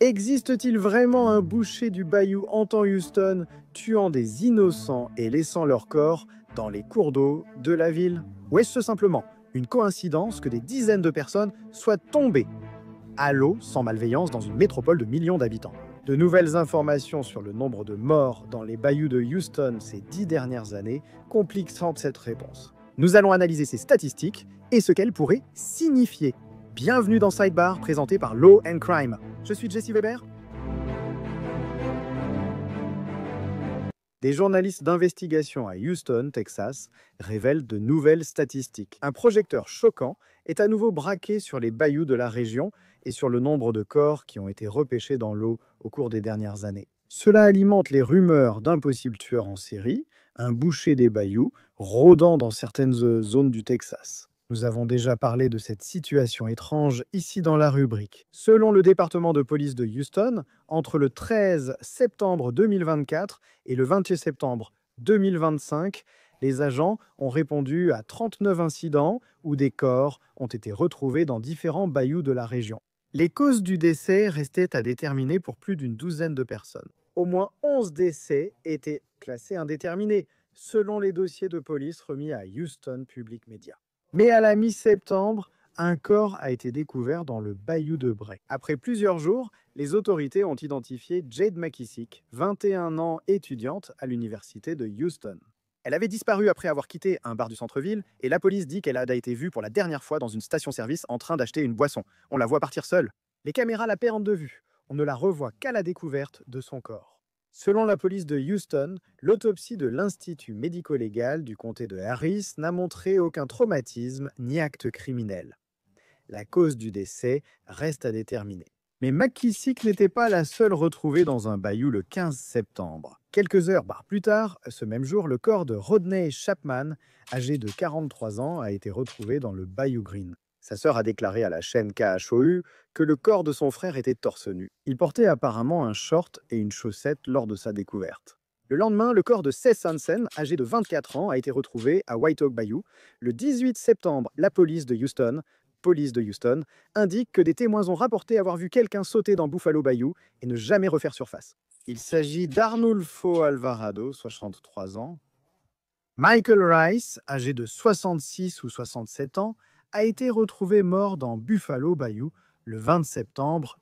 Existe-t-il vraiment un boucher du bayou Anton Houston tuant des innocents et laissant leur corps dans les cours d'eau de la ville? Ou est-ce simplement une coïncidence que des dizaines de personnes soient tombées à l'eau sans malveillance dans une métropole de millions d'habitants? De nouvelles informations sur le nombre de morts dans les bayous de Houston ces 10 dernières années compliquent cette réponse. Nous allons analyser ces statistiques et ce qu'elles pourraient signifier. Bienvenue dans Sidebar, présenté par Law and Crime. Je suis Jesse Weber. Des journalistes d'investigation à Houston, Texas, révèlent de nouvelles statistiques. Un projecteur choquant est à nouveau braqué sur les bayous de la région et sur le nombre de corps qui ont été repêchés dans l'eau au cours des dernières années. Cela alimente les rumeurs d'un possible tueur en série, un boucher des bayous, rôdant dans certaines zones du Texas. Nous avons déjà parlé de cette situation étrange ici dans la rubrique. Selon le département de police de Houston, entre le 13 septembre 2024 et le 28 septembre 2025, les agents ont répondu à 39 incidents où des corps ont été retrouvés dans différents bayous de la région. Les causes du décès restaient à déterminer pour plus d'une douzaine de personnes. Au moins 11 décès étaient classés indéterminés, selon les dossiers de police remis à Houston Public Media. Mais à la mi-septembre, un corps a été découvert dans le bayou de Bray. Après plusieurs jours, les autorités ont identifié Jade McKissick, 21 ans, étudiante à l'université de Houston. Elle avait disparu après avoir quitté un bar du centre-ville et la police dit qu'elle a été vue pour la dernière fois dans une station-service en train d'acheter une boisson. On la voit partir seule. Les caméras la perdent de vue. On ne la revoit qu'à la découverte de son corps. Selon la police de Houston, l'autopsie de l'Institut médico-légal du comté de Harris n'a montré aucun traumatisme ni acte criminel. La cause du décès reste à déterminer. Mais McKissick n'était pas la seule retrouvée dans un bayou le 15 septembre. Quelques heures plus tard, ce même jour, le corps de Rodney Chapman, âgé de 43 ans, a été retrouvé dans le bayou Green. Sa sœur a déclaré à la chaîne KHOU que le corps de son frère était torse nu. Il portait apparemment un short et une chaussette lors de sa découverte. Le lendemain, le corps de Seth Hansen, âgé de 24 ans, a été retrouvé à White Oak Bayou. Le 18 septembre, la police de Houston, indique que des témoins ont rapporté avoir vu quelqu'un sauter dans Buffalo Bayou et ne jamais refaire surface. Il s'agit d'Arnulfo Alvarado, 63 ans. Michael Rice, âgé de 66 ou 67 ans, a été retrouvé mort dans Buffalo Bayou le 20 septembre.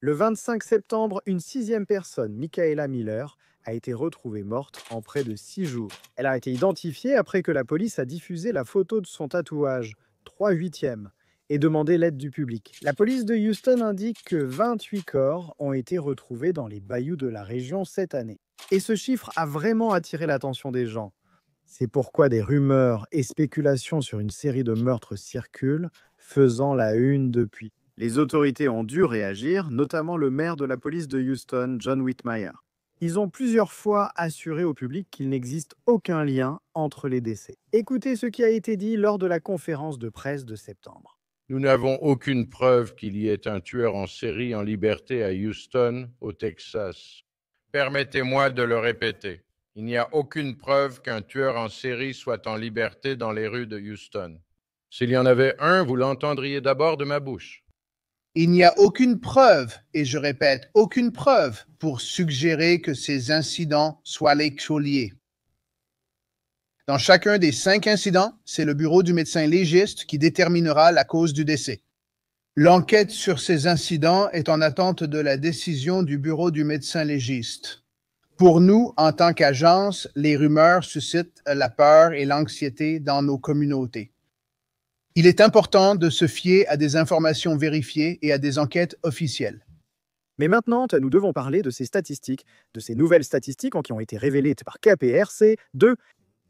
Le 25 septembre, une sixième personne, Michaela Miller, a été retrouvée morte en près de 6 jours. Elle a été identifiée après que la police a diffusé la photo de son tatouage, 3/8, et demandé l'aide du public. La police de Houston indique que 28 corps ont été retrouvés dans les bayous de la région cette année. Et ce chiffre a vraiment attiré l'attention des gens. C'est pourquoi des rumeurs et spéculations sur une série de meurtres circulent, faisant la une depuis. Les autorités ont dû réagir, notamment le maire de la police de Houston, John Whitmire. Ils ont plusieurs fois assuré au public qu'il n'existe aucun lien entre les décès. Écoutez ce qui a été dit lors de la conférence de presse de septembre. Nous n'avons aucune preuve qu'il y ait un tueur en série en liberté à Houston, au Texas. Permettez-moi de le répéter. Il n'y a aucune preuve qu'un tueur en série soit en liberté dans les rues de Houston. S'il y en avait un, vous l'entendriez d'abord de ma bouche. Il n'y a aucune preuve, et je répète, aucune preuve pour suggérer que ces incidents soient les geôliers. Dans chacun des 5 incidents, c'est le bureau du médecin légiste qui déterminera la cause du décès. L'enquête sur ces incidents est en attente de la décision du bureau du médecin légiste. Pour nous, en tant qu'agence, les rumeurs suscitent la peur et l'anxiété dans nos communautés. Il est important de se fier à des informations vérifiées et à des enquêtes officielles. Mais maintenant, nous devons parler de ces statistiques, de ces nouvelles statistiques qui ont été révélées par KPRC de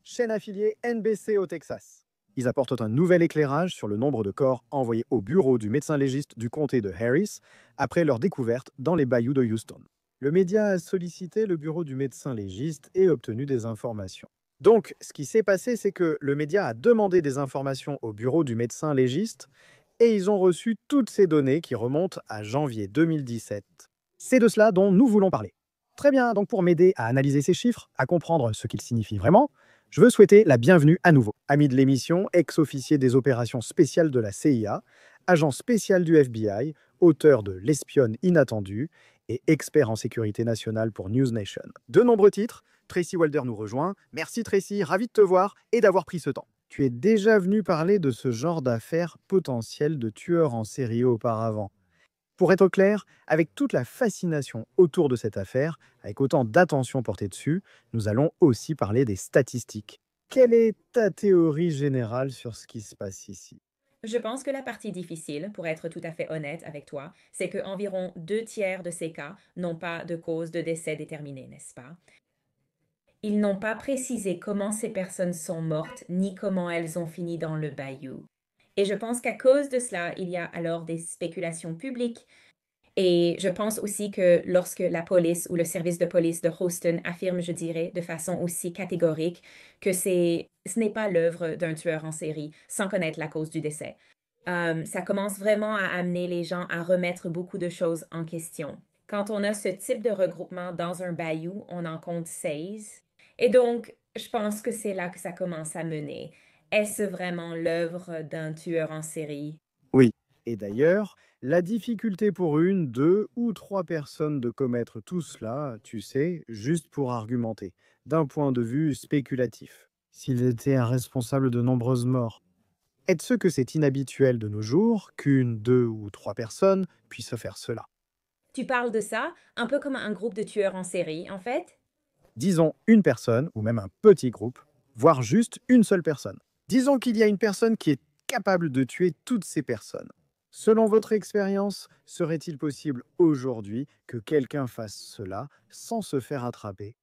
chaîne affiliée NBC au Texas. Ils apportent un nouvel éclairage sur le nombre de corps envoyés au bureau du médecin légiste du comté de Harris après leur découverte dans les bayous de Houston. Le média a sollicité le bureau du médecin légiste et obtenu des informations. Donc, ce qui s'est passé, c'est que le média a demandé des informations au bureau du médecin légiste et ils ont reçu toutes ces données qui remontent à janvier 2017. C'est de cela dont nous voulons parler. Très bien, donc pour m'aider à analyser ces chiffres, à comprendre ce qu'ils signifient vraiment, je veux souhaiter la bienvenue à nouveau. Ami de l'émission, ex-officier des opérations spéciales de la CIA, agent spécial du FBI, auteur de L'espionne inattendue et expert en sécurité nationale pour News Nation. De nombreux titres, Tracy Walder nous rejoint. Merci Tracy, ravi de te voir et d'avoir pris ce temps. Tu es déjà venu parler de ce genre d'affaires potentielles de tueurs en série auparavant. Pour être clair, avec toute la fascination autour de cette affaire, avec autant d'attention portée dessus, nous allons aussi parler des statistiques. Quelle est ta théorie générale sur ce qui se passe ici? Je pense que la partie difficile, pour être tout à fait honnête avec toi, c'est que environ 2 tiers de ces cas n'ont pas de cause de décès déterminée, n'est-ce pas? Ils n'ont pas précisé comment ces personnes sont mortes ni comment elles ont fini dans le bayou. Et je pense qu'à cause de cela, il y a alors des spéculations publiques. Et je pense aussi que lorsque la police ou le service de police de Houston affirme, je dirais, de façon aussi catégorique que ce n'est pas l'œuvre d'un tueur en série sans connaître la cause du décès, ça commence vraiment à amener les gens à remettre beaucoup de choses en question. Quand on a ce type de regroupement dans un bayou, on en compte 16. Et donc, je pense que c'est là que ça commence à mener. Est-ce vraiment l'œuvre d'un tueur en série? Oui. Et d'ailleurs, la difficulté pour une, deux ou trois personnes de commettre tout cela, tu sais, juste pour argumenter, d'un point de vue spéculatif. S'il était responsable de nombreuses morts. Est-ce que c'est inhabituel de nos jours qu'une, deux ou trois personnes puissent faire cela? Tu parles de ça un peu comme un groupe de tueurs en série, en fait? Disons une personne, ou même un petit groupe, voire juste une seule personne. Disons qu'il y a une personne qui est capable de tuer toutes ces personnes. Selon votre expérience, serait-il possible aujourd'hui que quelqu'un fasse cela sans se faire attraper?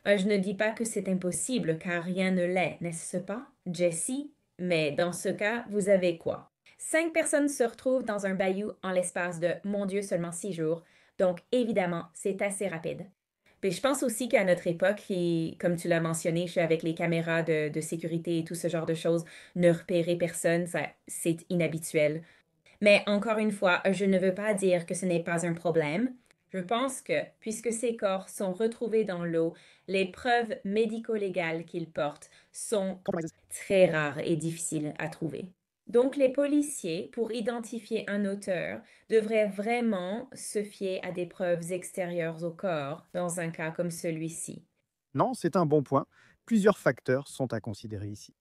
Je ne dis pas que c'est impossible, car rien ne l'est, n'est-ce pas, Jessie? Mais dans ce cas, vous avez quoi? 5 personnes se retrouvent dans un bayou en l'espace de, mon Dieu, seulement 6 jours. Donc, évidemment, c'est assez rapide. Puis je pense aussi qu'à notre époque, et comme tu l'as mentionné, je suis avec les caméras de sécurité et tout ce genre de choses, ne repérer personne, ça, c'est inhabituel. Mais encore une fois, je ne veux pas dire que ce n'est pas un problème. Je pense que, puisque ces corps sont retrouvés dans l'eau, les preuves médico-légales qu'ils portent sont très rares et difficiles à trouver. Donc les policiers, pour identifier un auteur, devraient vraiment se fier à des preuves extérieures au corps dans un cas comme celui-ci. Non, c'est un bon point. Plusieurs facteurs sont à considérer ici.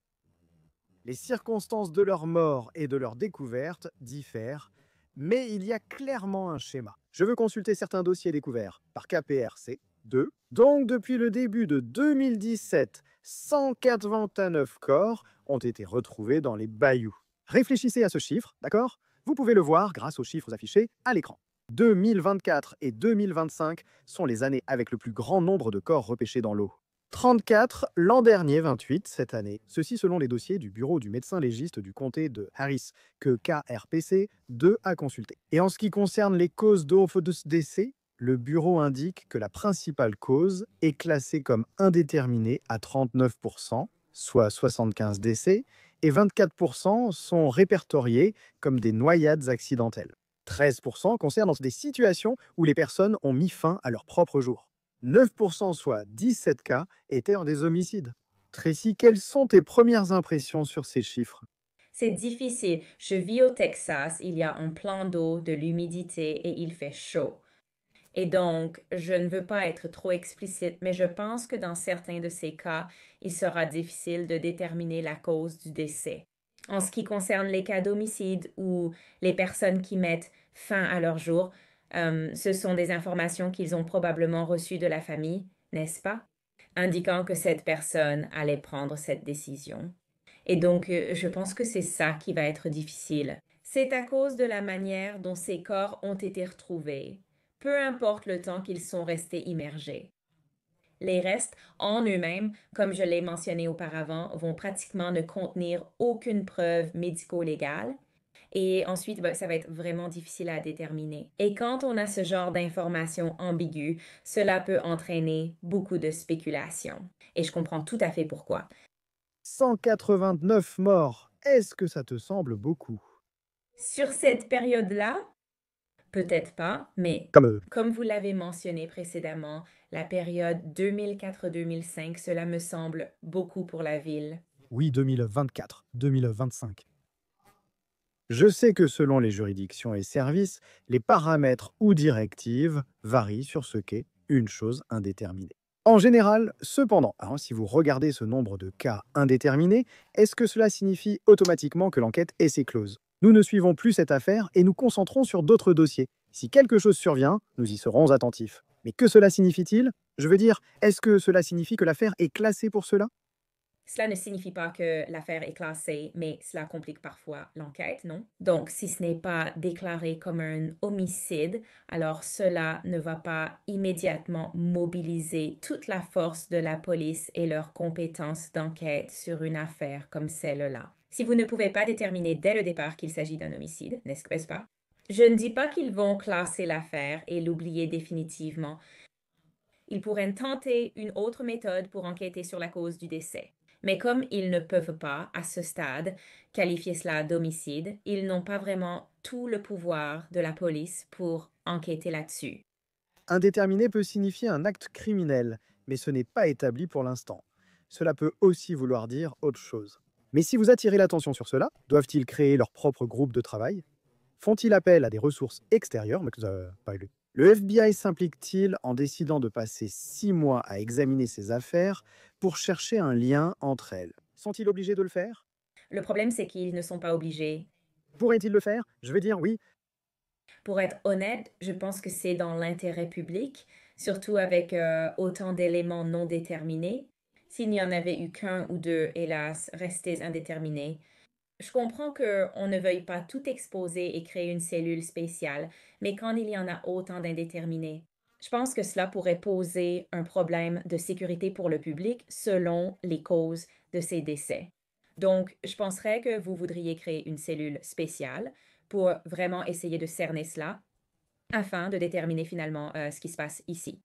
Les circonstances de leur mort et de leur découverte diffèrent, mais il y a clairement un schéma. Je veux consulter certains dossiers découverts par KPRC 2. Donc, depuis le début de 2017, 189 corps ont été retrouvés dans les bayous. Réfléchissez à ce chiffre, d'accord? Vous pouvez le voir grâce aux chiffres affichés à l'écran. 2024 et 2025 sont les années avec le plus grand nombre de corps repêchés dans l'eau. 34 l'an dernier, 28 cette année. Ceci selon les dossiers du bureau du médecin légiste du comté de Harris, que KRPC 2 a consulté. Et en ce qui concerne les causes de décès, le bureau indique que la principale cause est classée comme indéterminée à 39%, soit 75 décès, et 24% sont répertoriés comme des noyades accidentelles. 13% concernent des situations où les personnes ont mis fin à leur propre jour. 9%, soit 17 cas, étaient en des homicides. Tracy, quelles sont tes premières impressions sur ces chiffres? C'est difficile. Je vis au Texas, il y a un plan d'eau, de l'humidité et il fait chaud. Et donc, je ne veux pas être trop explicite, mais je pense que dans certains de ces cas, il sera difficile de déterminer la cause du décès. En ce qui concerne les cas d'homicide ou les personnes qui mettent fin à leur jour, ce sont des informations qu'ils ont probablement reçues de la famille, n'est-ce pas? Indiquant que cette personne allait prendre cette décision. Et donc, je pense que c'est ça qui va être difficile. C'est à cause de la manière dont ces corps ont été retrouvés, peu importe le temps qu'ils sont restés immergés. Les restes, en eux-mêmes, comme je l'ai mentionné auparavant, vont pratiquement ne contenir aucune preuve médico-légale. Et ensuite, ben, ça va être vraiment difficile à déterminer. Et quand on a ce genre d'informations ambiguës, cela peut entraîner beaucoup de spéculation. Et je comprends tout à fait pourquoi. 189 morts. Est-ce que ça te semble beaucoup? Sur cette période-là, peut-être pas, mais Comme comme vous l'avez mentionné précédemment, la période 2004-2005, cela me semble beaucoup pour la ville. oui, 2024, 2025. Je sais que selon les juridictions et services, les paramètres ou directives varient sur ce qu'est une chose indéterminée. En général, cependant, hein, si vous regardez ce nombre de cas indéterminés, est-ce que cela signifie automatiquement que l'enquête est close? Nous ne suivons plus cette affaire et nous concentrons sur d'autres dossiers. Si quelque chose survient, nous y serons attentifs. Mais que cela signifie-t-il? Je veux dire, est-ce que cela signifie que l'affaire est classée pour cela? Cela ne signifie pas que l'affaire est classée, mais cela complique parfois l'enquête, non? Donc, si ce n'est pas déclaré comme un homicide, alors cela ne va pas immédiatement mobiliser toute la force de la police et leurs compétences d'enquête sur une affaire comme celle-là. Si vous ne pouvez pas déterminer dès le départ qu'il s'agit d'un homicide, n'est-ce pas? Je ne dis pas qu'ils vont classer l'affaire et l'oublier définitivement. Ils pourraient tenter une autre méthode pour enquêter sur la cause du décès. Mais comme ils ne peuvent pas, à ce stade, qualifier cela d'homicide, ils n'ont pas vraiment tout le pouvoir de la police pour enquêter là-dessus. Indéterminé peut signifier un acte criminel, mais ce n'est pas établi pour l'instant. Cela peut aussi vouloir dire autre chose. Mais si vous attirez l'attention sur cela, doivent-ils créer leur propre groupe de travail? Font-ils appel à des ressources extérieures? Le FBI s'implique-t-il en décidant de passer 6 mois à examiner ces affaires pour chercher un lien entre elles? Sont-ils obligés de le faire? Le problème, c'est qu'ils ne sont pas obligés. Pourraient-ils le faire? Je veux dire, oui. Pour être honnête, je pense que c'est dans l'intérêt public, surtout avec autant d'éléments non déterminés. S'il n'y en avait eu qu'un ou deux, hélas, restés indéterminés, je comprends qu'on ne veuille pas tout exposer et créer une cellule spéciale, mais quand il y en a autant d'indéterminés, je pense que cela pourrait poser un problème de sécurité pour le public selon les causes de ces décès. Donc, je penserais que vous voudriez créer une cellule spéciale pour vraiment essayer de cerner cela afin de déterminer finalement ce qui se passe ici.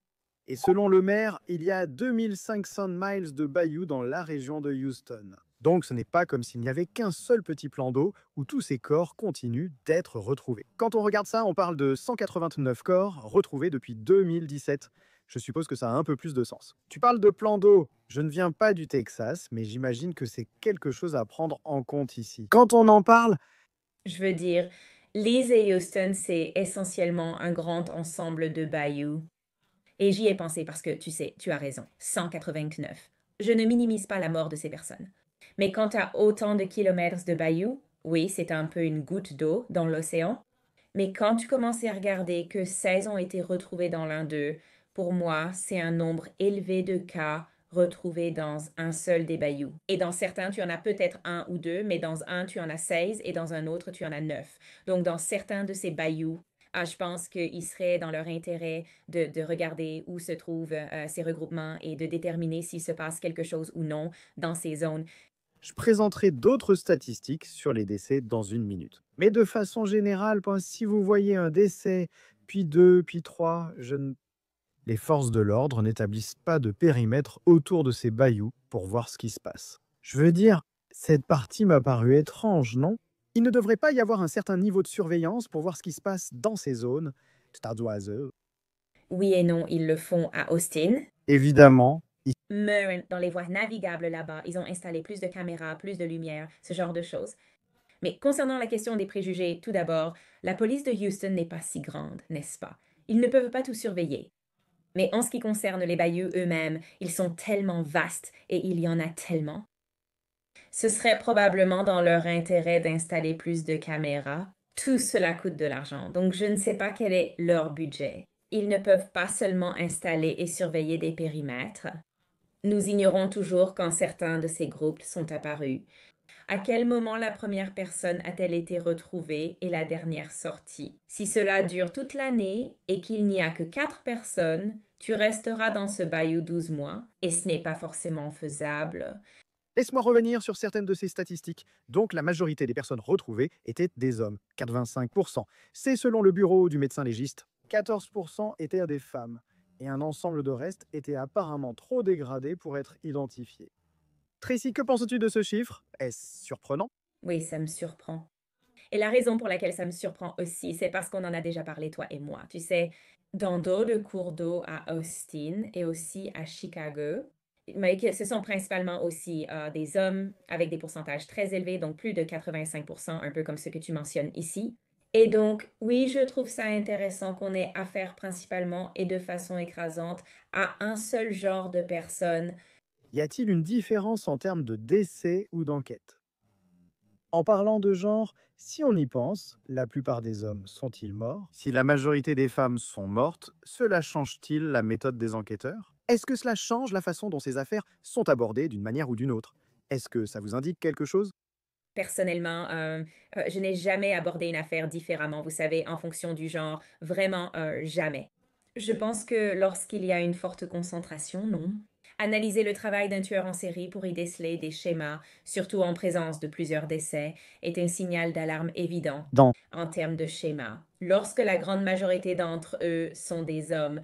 Et selon le maire, il y a 2500 miles de bayous dans la région de Houston. Donc ce n'est pas comme s'il n'y avait qu'un seul petit plan d'eau où tous ces corps continuent d'être retrouvés. Quand on regarde ça, on parle de 189 corps retrouvés depuis 2017. Je suppose que ça a un peu plus de sens. Tu parles de plan d'eau. Je ne viens pas du Texas, mais j'imagine que c'est quelque chose à prendre en compte ici. Quand on en parle, Je veux dire, Lee's et Houston, c'est essentiellement un grand ensemble de bayous. Et j'y ai pensé parce que, tu sais, tu as raison, 189. Je ne minimise pas la mort de ces personnes. Mais quand tu as autant de kilomètres de bayous, oui, c'est un peu une goutte d'eau dans l'océan. Mais quand tu commences à regarder que 16 ont été retrouvés dans l'un d'eux, pour moi, c'est un nombre élevé de cas retrouvés dans un seul des bayous. Et dans certains, tu en as peut-être un ou deux, mais dans un, tu en as 16 et dans un autre, tu en as 9. Donc, dans certains de ces bayous, je pense qu'il serait dans leur intérêt de regarder où se trouvent ces regroupements et de déterminer s'il se passe quelque chose ou non dans ces zones. je présenterai d'autres statistiques sur les décès dans une minute. Mais de façon générale, si vous voyez un décès, puis deux, puis trois, les forces de l'ordre n'établissent pas de périmètre autour de ces bayous pour voir ce qui se passe. Je veux dire, cette partie m'a paru étrange, non? Il ne devrait pas y avoir un certain niveau de surveillance pour voir ce qui se passe dans ces zones. Oui et non, ils le font à Austin. Évidemment, Mais dans les voies navigables là-bas, ils ont installé plus de caméras, plus de lumière, ce genre de choses. Mais concernant la question des préjugés, tout d'abord, la police de Houston n'est pas si grande, n'est-ce pas? Ils ne peuvent pas tout surveiller. Mais en ce qui concerne les bayous eux-mêmes, ils sont tellement vastes et il y en a tellement. Ce serait probablement dans leur intérêt d'installer plus de caméras. Tout cela coûte de l'argent, donc je ne sais pas quel est leur budget. Ils ne peuvent pas seulement installer et surveiller des périmètres. Nous ignorons toujours quand certains de ces groupes sont apparus. À quel moment la première personne a-t-elle été retrouvée et la dernière sortie? Si cela dure toute l'année et qu'il n'y a que 4 personnes, tu resteras dans ce bayou 12 mois et ce n'est pas forcément faisable. laisse-moi revenir sur certaines de ces statistiques. Donc, la majorité des personnes retrouvées étaient des hommes, 85%. C'est selon le bureau du médecin légiste. 14% étaient des femmes. Et un ensemble de restes était apparemment trop dégradé pour être identifié. Tracy, que penses-tu de ce chiffre? Est-ce surprenant? Oui, ça me surprend. Et la raison pour laquelle ça me surprend aussi, c'est parce qu'on en a déjà parlé, toi et moi. Tu sais, dans d'autres cours d'eau à Austin et aussi à Chicago, Mais que ce sont principalement aussi des hommes avec des pourcentages très élevés, donc plus de 85%, un peu comme ce que tu mentionnes ici. Et donc, oui, je trouve ça intéressant qu'on ait affaire principalement et de façon écrasante à un seul genre de personnes. Y a-t-il une différence en termes de décès ou d'enquête? En parlant de genre, si on y pense, la plupart des hommes sont-ils morts? Si la majorité des femmes sont mortes, cela change-t-il la méthode des enquêteurs? Est-ce que cela change la façon dont ces affaires sont abordées d'une manière ou d'une autre? Est-ce que ça vous indique quelque chose? Personnellement, je n'ai jamais abordé une affaire différemment, vous savez, en fonction du genre, vraiment jamais. Je pense que lorsqu'il y a une forte concentration, non. Analyser le travail d'un tueur en série pour y déceler des schémas, surtout en présence de plusieurs décès, est un signal d'alarme évident Dans en termes de schéma. Lorsque la grande majorité d'entre eux sont des hommes,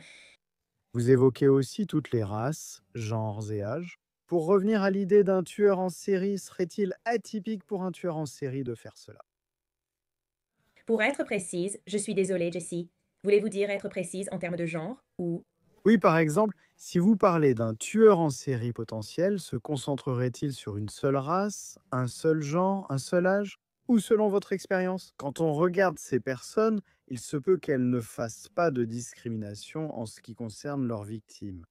Vous évoquez aussi toutes les races, genres et âges. Pour revenir à l'idée d'un tueur en série, serait-il atypique pour un tueur en série de faire cela? pour être précise, je suis désolée, Jessie. Voulez-vous dire être précise en termes de genre ou Oui, par exemple, si vous parlez d'un tueur en série potentiel, se concentrerait-il sur une seule race, un seul genre, un seul âge? Ou selon votre expérience? Quand on regarde ces personnes, il se peut qu'elles ne fassent pas de discrimination en ce qui concerne leurs victimes.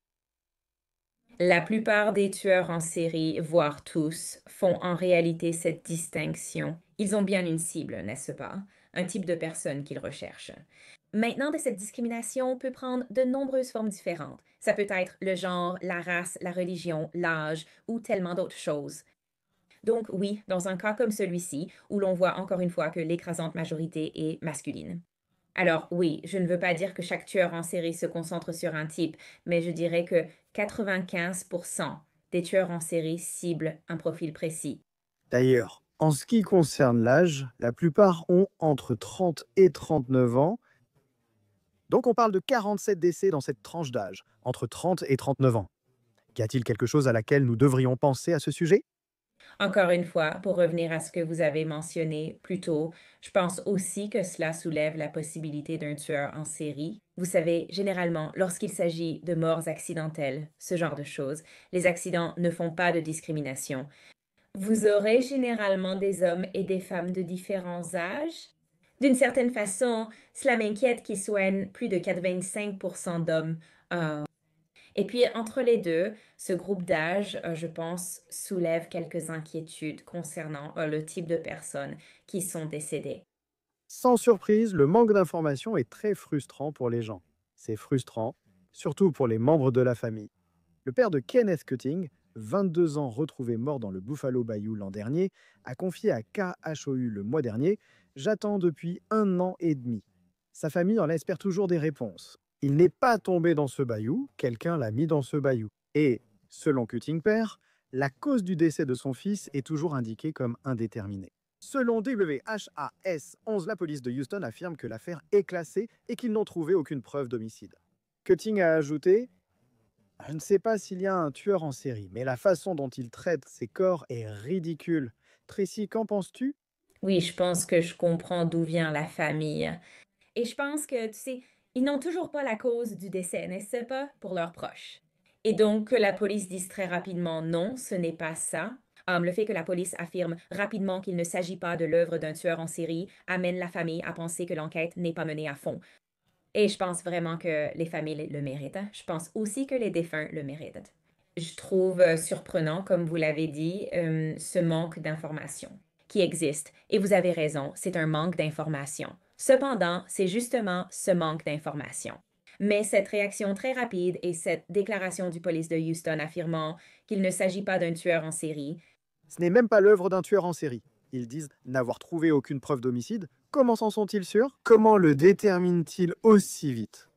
la plupart des tueurs en série, voire tous, font en réalité cette distinction. Ils ont bien une cible, n'est-ce pas? Un type de personne qu'ils recherchent. Maintenant, de cette discrimination peut prendre de nombreuses formes différentes. Ça peut être le genre, la race, la religion, l'âge ou tellement d'autres choses. Donc oui, dans un cas comme celui-ci, où l'on voit encore une fois que l'écrasante majorité est masculine. Alors oui, je ne veux pas dire que chaque tueur en série se concentre sur un type, mais je dirais que 95% des tueurs en série ciblent un profil précis. D'ailleurs, en ce qui concerne l'âge, la plupart ont entre 30 et 39 ans. Donc on parle de 47 décès dans cette tranche d'âge, entre 30 et 39 ans. Y a-t-il quelque chose à laquelle nous devrions penser à ce sujet? Encore une fois, pour revenir à ce que vous avez mentionné plus tôt, je pense aussi que cela soulève la possibilité d'un tueur en série. Vous savez, généralement, lorsqu'il s'agit de morts accidentelles, ce genre de choses, les accidents ne font pas de discrimination. Vous aurez généralement des hommes et des femmes de différents âges. D'une certaine façon, cela m'inquiète qu'il soit plus de 85% d'hommes. Et puis, entre les deux, ce groupe d'âge, je pense, soulève quelques inquiétudes concernant le type de personnes qui sont décédées. Sans surprise, le manque d'informations est très frustrant pour les gens. C'est frustrant, surtout pour les membres de la famille. Le père de Kenneth Cutting, 22 ans retrouvé mort dans le Buffalo Bayou l'an dernier, a confié à KHOU le mois dernier: «J'attends depuis 1 an et demi.» Sa famille en espère toujours des réponses. Il n'est pas tombé dans ce bayou, quelqu'un l'a mis dans ce bayou. Et, selon Cutting père, la cause du décès de son fils est toujours indiquée comme indéterminée. Selon WHAS 11, la police de Houston affirme que l'affaire est classée et qu'ils n'ont trouvé aucune preuve d'homicide. Cutting a ajouté: «Je ne sais pas s'il y a un tueur en série, mais la façon dont il traite ses corps est ridicule.» Tracy, qu'en penses-tu? Oui, je pense que je comprends d'où vient la famille. Et je pense que, tu sais, ils n'ont toujours pas la cause du décès, n'est-ce pas, pour leurs proches. Et donc, que la police dise très rapidement non, ce n'est pas ça. Le fait que la police affirme rapidement qu'il ne s'agit pas de l'œuvre d'un tueur en série amène la famille à penser que l'enquête n'est pas menée à fond. Et je pense vraiment que les familles le méritent. Je pense aussi que les défunts le méritent. Je trouve surprenant, comme vous l'avez dit, ce manque d'information qui existe. Et vous avez raison, c'est un manque d'information. Cependant, c'est justement ce manque d'information. Mais cette réaction très rapide et cette déclaration du police de Houston affirmant qu'il ne s'agit pas d'un tueur en série, Ce n'est même pas l'œuvre d'un tueur en série. Ils disent n'avoir trouvé aucune preuve d'homicide. Comment s'en sont-ils sûrs? Comment le déterminent-ils aussi vite?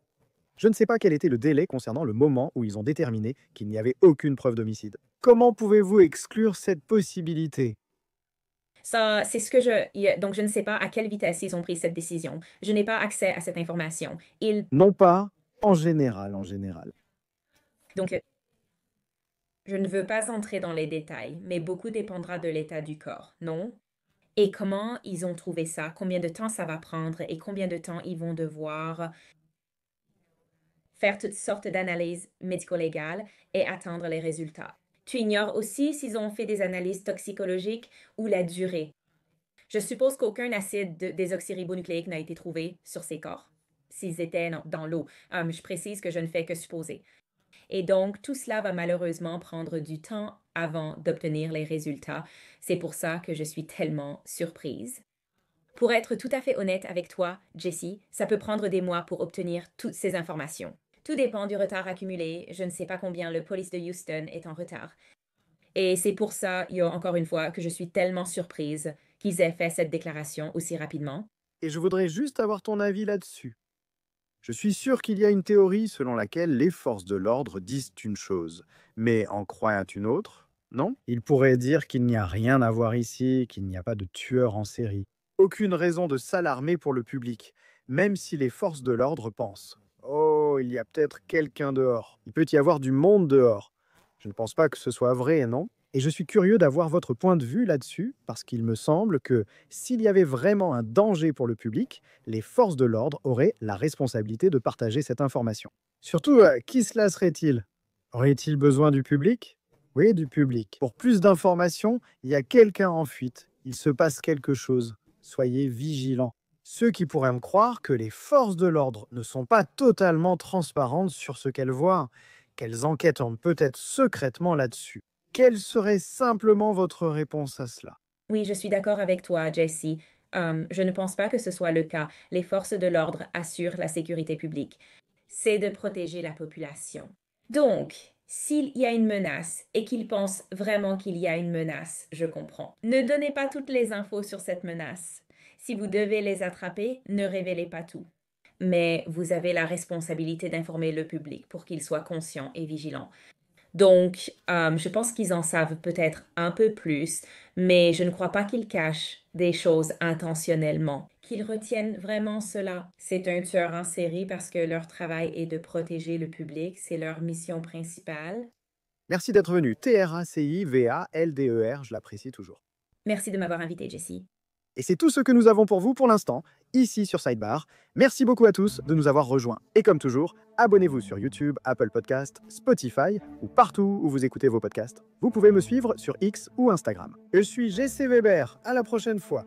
Je ne sais pas quel était le délai concernant le moment où ils ont déterminé qu'il n'y avait aucune preuve d'homicide. Comment pouvez-vous exclure cette possibilité? ça, c'est ce que donc, je ne sais pas à quelle vitesse ils ont pris cette décision. Je n'ai pas accès à cette information. Non pas en général, en général. Donc, je ne veux pas entrer dans les détails, mais beaucoup dépendra de l'état du corps, non? Et comment ils ont trouvé ça, combien de temps ça va prendre et combien de temps ils vont devoir faire toutes sortes d'analyses médico-légales et attendre les résultats. Tu ignores aussi s'ils ont fait des analyses toxicologiques ou la durée. Je suppose qu'aucun acide désoxyribonucléique n'a été trouvé sur ces corps, s'ils étaient dans l'eau. Je précise que je ne fais que supposer. Et donc, tout cela va malheureusement prendre du temps avant d'obtenir les résultats. C'est pour ça que je suis tellement surprise. Pour être tout à fait honnête avec toi, Jessie, ça peut prendre des mois pour obtenir toutes ces informations. Tout dépend du retard accumulé. Je ne sais pas combien le police de Houston est en retard. Et c'est pour ça, encore une fois, que je suis tellement surprise qu'ils aient fait cette déclaration aussi rapidement. Et je voudrais juste avoir ton avis là-dessus. Je suis sûr qu'il y a une théorie selon laquelle les forces de l'ordre disent une chose, mais en croient une autre, non? Ils pourraient dire qu'il n'y a rien à voir ici, qu'il n'y a pas de tueur en série. Aucune raison de s'alarmer pour le public, même si les forces de l'ordre pensent « Oh, il y a peut-être quelqu'un dehors. Il peut y avoir du monde dehors. » Je ne pense pas que ce soit vrai, non? Et je suis curieux d'avoir votre point de vue là-dessus, parce qu'il me semble que s'il y avait vraiment un danger pour le public, les forces de l'ordre auraient la responsabilité de partager cette information. Surtout, qui cela serait-il? Aurait-il besoin du public? Oui, du public. Pour plus d'informations, il y a quelqu'un en fuite. Il se passe quelque chose. Soyez vigilants. Ceux qui pourraient me croire que les forces de l'ordre ne sont pas totalement transparentes sur ce qu'elles voient, qu'elles enquêtent peut-être secrètement là-dessus. Quelle serait simplement votre réponse à cela? Oui, je suis d'accord avec toi, Jessie. Je ne pense pas que ce soit le cas. Les forces de l'ordre assurent la sécurité publique. C'est de protéger la population. Donc, s'il y a une menace et qu'ils pensent vraiment qu'il y a une menace, je comprends. Ne donnez pas toutes les infos sur cette menace. Si vous devez les attraper, ne révélez pas tout. Mais vous avez la responsabilité d'informer le public pour qu'il soit conscient et vigilant. Donc, je pense qu'ils en savent peut-être un peu plus, mais je ne crois pas qu'ils cachent des choses intentionnellement, qu'ils retiennent vraiment cela. C'est un tueur en série parce que leur travail est de protéger le public, c'est leur mission principale. Merci d'être venu. TRACIVALDER, je l'apprécie toujours. Merci de m'avoir invité, Jessie. Et c'est tout ce que nous avons pour vous pour l'instant, ici sur Sidebar. Merci beaucoup à tous de nous avoir rejoints. Et comme toujours, abonnez-vous sur YouTube, Apple Podcasts, Spotify ou partout où vous écoutez vos podcasts. Vous pouvez me suivre sur X ou Instagram. Je suis JC Weber. À la prochaine fois.